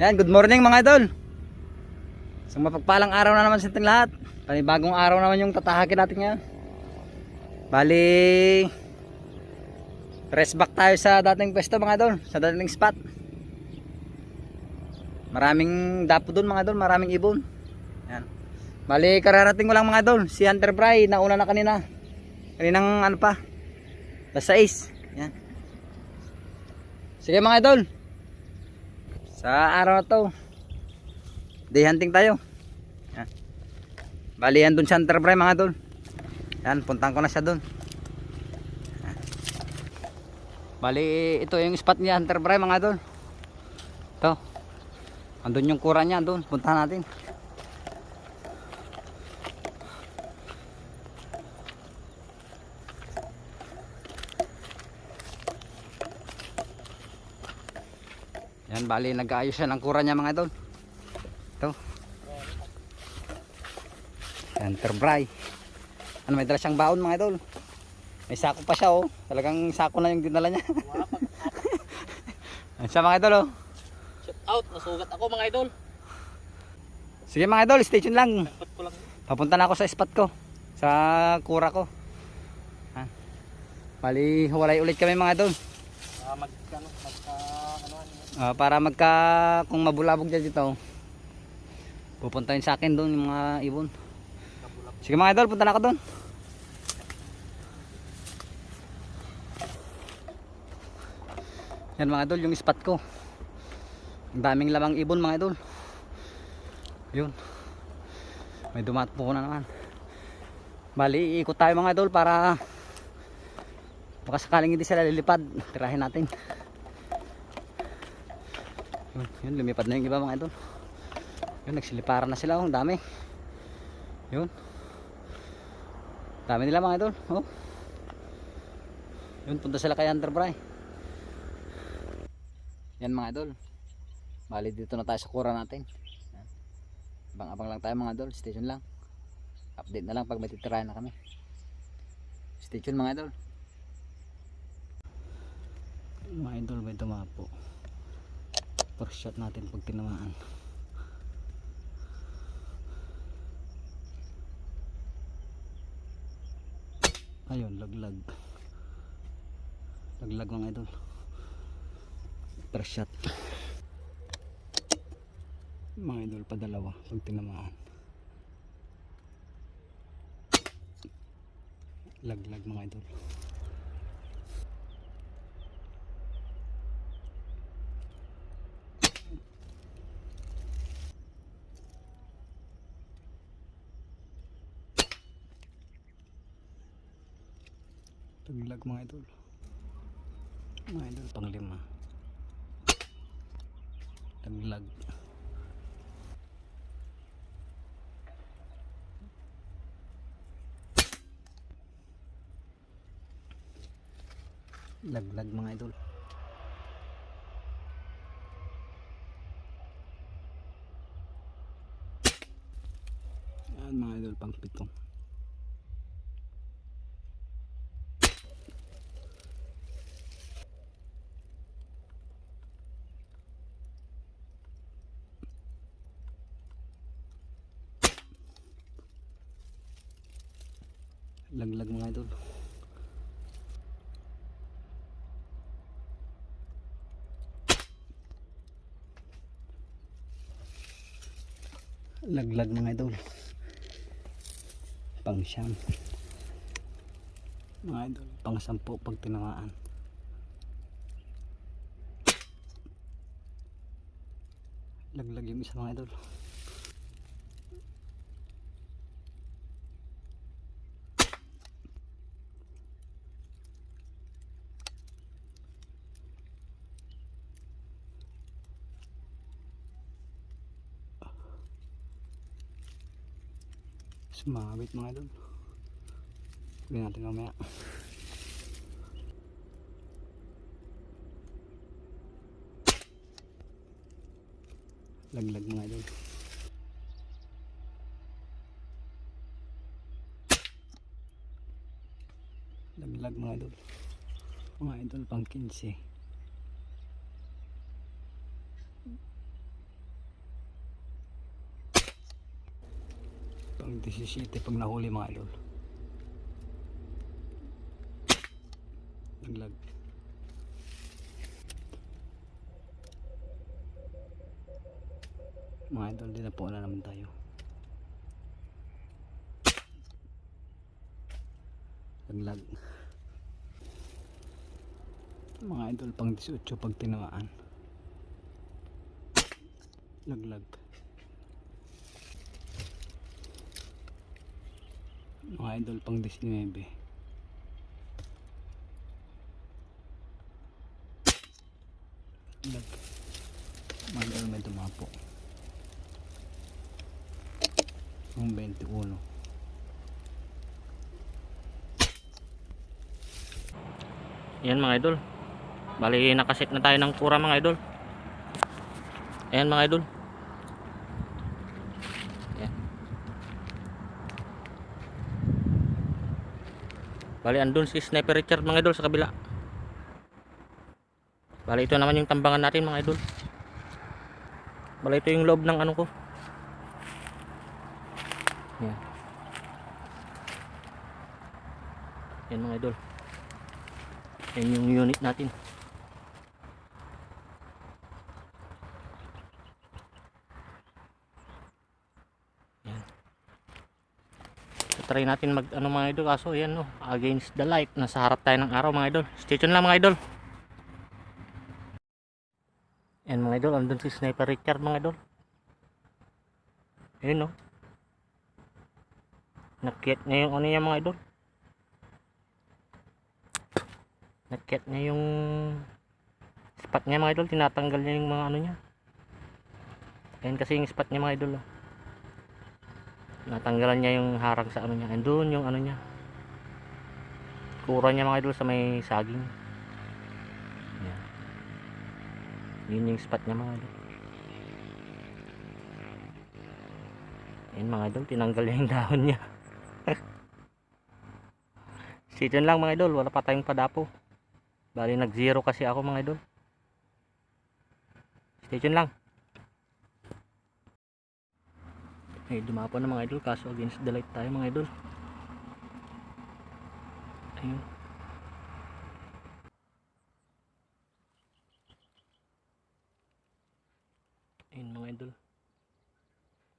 Yan, good morning mga idol. Isang mapagpalang araw na naman sa ating lahat. Panibagong araw naman yung tatahakin natin ngayon. Bali, rest back tayo sa dating pwesto mga idol, sa dating spot. Maraming dapo doon mga idol, maraming ibon. Yan. Bali, kararating ko lang mga idol, si Hunter Bry, nauna na kanina. Kaninang ano pa, alas 6. Yan. Sige mga idol, sa araw na to, day hunting tayo. Yan. Bali yan dun si Hunter Bry mga idol. Yan, puntahan ko na siya dun. Yan. Bali ito yung spot niya Hunter Bry mga idol. Ito, andun yung kura niya, andun, puntahan natin. Yan, bali nag-aayos siya ng kura niya mga idol. Ito Hunter Bry. Ano, may dala siyang baon mga idol. May sako pa siya oh. Talagang sako na yung dinala niya. Yan siya mga idol oh. Shout out, nasugat ako mga idol. Sige mga idol, stay tuned lang. Dapat ko lang. Papunta na ako sa spot ko, sa kura ko. Bali huwalay ulit kami mga idol. Para kung mabulabog dyan dito, pupuntahin sa akin doon yung mga ibon. Sige mga idol, punta na ako doon. Yan mga idol, yung spot ko. Ang daming lamang ibon mga idol. Yun, may dumatpo na naman. Bali iikot tayo mga idol para baka sakaling hindi sila lilipad, tirahin natin. Yun, lumipad na yung iba mga idol. Yun, nagsiliparan na sila oh, ang dami. Yun, dami nila mga idol oh. Yun, punta sila kay Hunter Bry. Yan mga idol, bali dito na tayo sa kura natin. Abang-abang lang tayo mga idol, station lang. Update na lang pag may titirahin na kami. Station mga idol. Mga idol, may tumapo. First shot natin pag tinamaan. Ayun, laglag. Laglag mga idol. First shot. Mga idol, padalawa pag tinamaan. Laglag mga idol. Laglag mga idol. Mga idol, pang-5. Laglag. Laglag mga idol. Yan mga idol, pang-7. Laglag mga idol. Laglag mga idol. Pang-9. Mga idol, pang-10 pag tinamaan. Laglag yung isa mga idol. Sumabit mga idol. Hindi natin mamaya. Laglag mga idol. Laglag mga idol. Mga idol, pang 15. Pang 17 pag nahuli mga idol. Naglag. Mga idol, din na po na naman tayo. Naglag. Mga idol, pang 18 pag tinamaan. Naglag. Mga idol, pang 19. Lag. Mga idol, may tumapo. Ang 21. Yan mga idol. Bali nakaset na tayo ng kura mga idol. Ayan mga idol. Ayan. Bali andun si Sniper Richard mga idol sa kabila. Bali ito naman yung tambangan natin mga idol. Bali ito yung loob ng ano ko. Ayan. Ayan mga idol. Ayan yung unit natin. Ayan. So, try natin mag ano mga idol, kaso ayan no, against the light, nasa harap tayo ng araw mga idol. Stay tuned lang mga idol. Ayan mga idol, andun si Sniper Richard mga idol. Ayan no, nakit niya yung ano niya mga idol. Nakit niya yung spot niya mga idol, tinatanggal niya yung mga ano niya. Ayan kasi yung spot niya mga idol. Natanggalan niya yung harang sa ano niya. Andun yung ano niya. Kura niya mga idol sa may saging. Ayan. Yun yung spot niya mga idol. Ayan mga idol, tinanggal niya yung dahon niya. Season lang mga idol, wala pa tayong padapo. Bali nag zero kasi ako mga idol. Stay tuned lang. Eh dumapo na mga idol, kaso against the light tayo mga idol. Ayun. Ayun mga idol.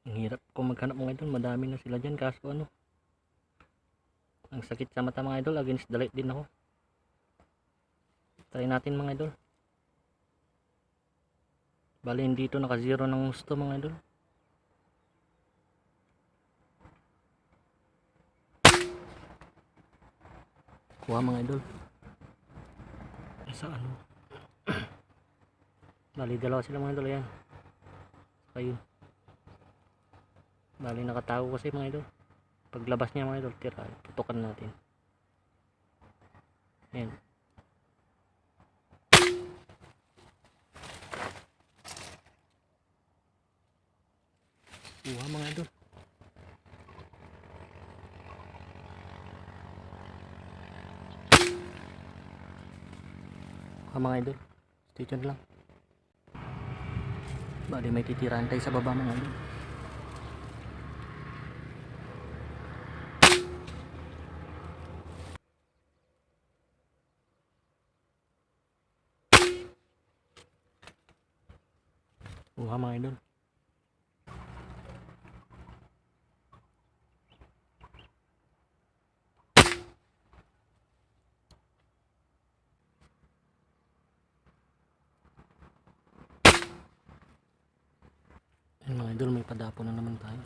Ang hirap kung maghanap mga idol, madami na sila dyan, kaso ano, ang sakit sa mata mga idol, against the light din ako. Try natin mga idol. Bali dito naka zero ng gusto mga idol. Kuha mga idol. Sa ano? Bali dalawa sila mga idol, ayan. Ayun. Bali nakatago kasi mga idol. Paglabas niya mga idol, tira, tutukan natin. Ayan. Kuha mga idol. Kuha mga idol. Stay tuned lang. Bali may titirahan tayo sa baba mga idol. Kuha mga idol. Ayan mga idol, may padapo na naman tayo.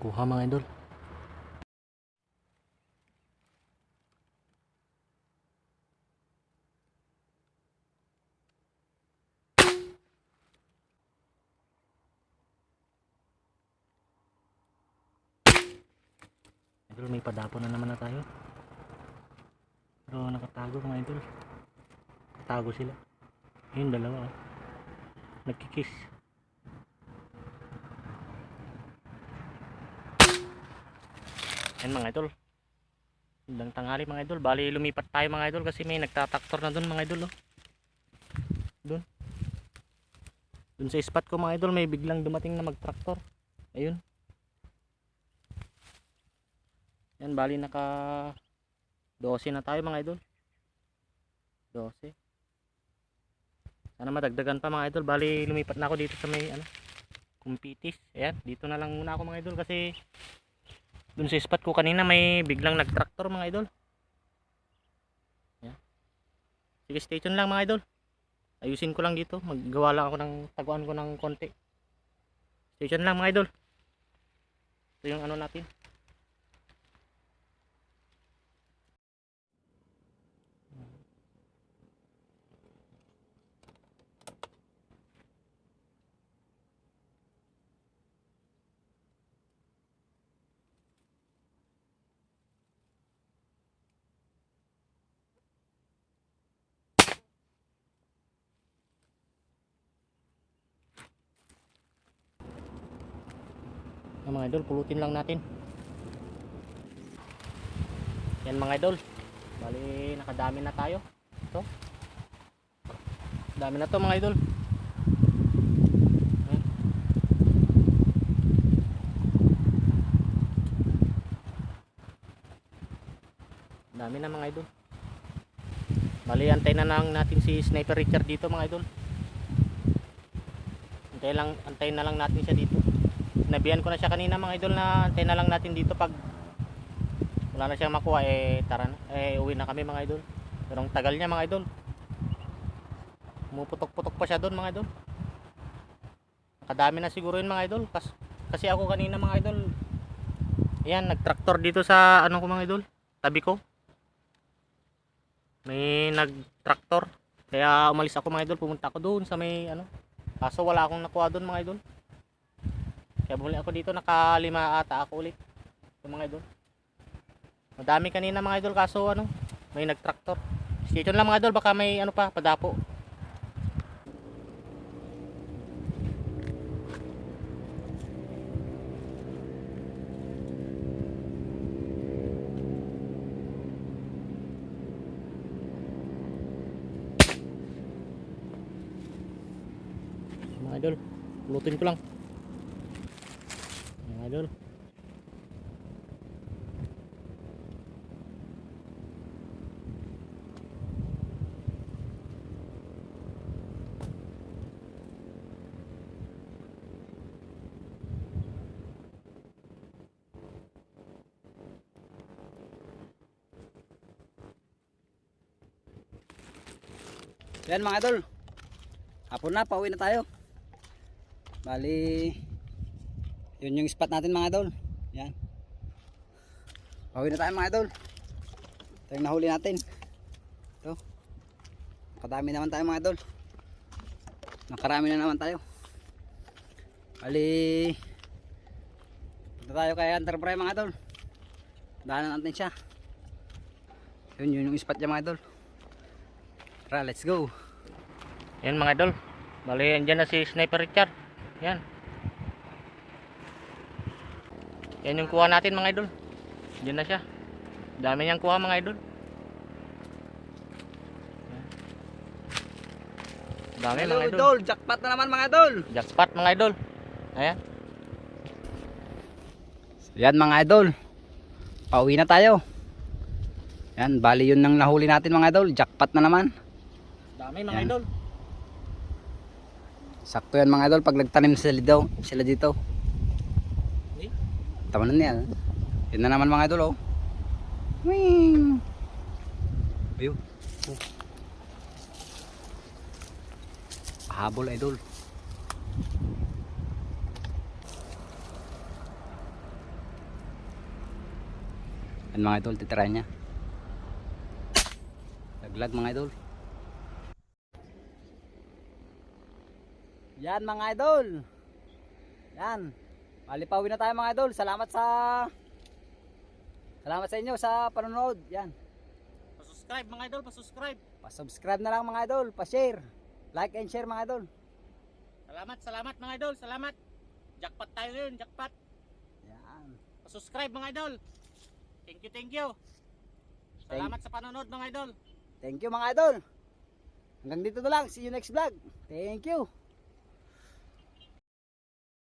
Kuha mga idol. Idol, may padapo na naman na tayo. Pero nakatago mga idol. Nakatago sila. Ayun dalawa oh. Nagkikiss. Yan mga idol. Magandang tanghali mga idol. Bali lumipat tayo mga idol kasi may nagtataktor na doon mga idol. Oh. Doon. Doon sa spot ko mga idol may biglang dumating na magtraktor. Ayun. Yan bali naka 12 na tayo mga idol. 12. Sana madagdagan pa mga idol. Bali lumipat na ako dito sa may ano, Kumpitis. Ayan, dito na lang muna ako mga idol kasi dun sa spot ko kanina may biglang nagtraktor mga idol. Ayan. Sige, stay tuned lang mga idol. Ayusin ko lang dito. Maggawa lang ako ng taguan ko ng konti. Stay tuned lang mga idol. Ito yung ano natin. Yan mga idol, pulutin lang natin. Yan mga idol. Bali nakadami na tayo. Ito. Dami na to mga idol. Ayan. Dami na mga idol. Bali antay na lang natin si Sniper Richard dito mga idol. Antay na lang natin siya dito. Sinabihan ko na siya kanina mga idol na antay na lang natin dito pag wala na siyang makuha tara na. Uwi na kami mga idol. Pero ang tagal niya mga idol. Pumuputok-putok pa siya doon mga idol. Nakadami na siguro yun mga idol. Kasi ako kanina mga idol. Ayan, nagtraktor dito sa ano ko mga idol. Tabi ko. May nagtraktor. Kaya umalis ako mga idol. Pumunta ako doon sa may ano. Kaso wala akong nakuha doon mga idol. Kaya bumuli ako dito, naka 5 ata ako ulit. Yung mga idol. Madami kanina mga idol kaso ano, may nagtraktor. Stay tuned lang mga idol, baka may ano pa, padapo. Mga idol, pulutin ko lang. Mga idol. Yan mga idol. Hapon na, pauwi na tayo. Bali yun yung spot natin mga idol. Yan. Pauwi na tayo mga idol. Ito yung nahuli natin. Ito. Kadami naman tayo mga idol. Nakarami na naman tayo. Bali punta tayo kay Enterprise mga idol. Daanan natin siya. Yun yung spot niya mga idol. Tara, let's go. Yan mga idol. Bali andyan na si Sniper Richard. Yan. Yan yung kuha natin mga idol. Diyan na siya. Dami niyang kuha mga idol. Dami Hello, mga idol. idol. Jackpot na naman mga idol. Jackpot mga idol. Ayan. Yan mga idol. Pauwi na tayo. Yan, bali yun nang nahuli natin mga idol. Jackpot na naman. Dami mga Yan. idol. Sakto yan mga idol pag nagtanim sila dito. Tama na niya. Yun na naman mga idol oh. Wing. Ayun. Oh. Habol idol. Yan mga idol, titirahin niya. Laglag mga idol. Yan mga idol. Yan. Palipawin na tayo mga idol. Salamat sa inyo sa panonood. Yan. Pa-subscribe mga idol, pa-subscribe. Pa-subscribe na lang mga idol, pa-share. Like and share mga idol. Salamat mga idol, salamat. Jackpot tayo ngayon, jackpot. Yan. Pa-subscribe mga idol. Thank you. Salamat sa panonood mga idol. Thank you mga idol. Hanggang dito na lang. See you next vlog. Thank you.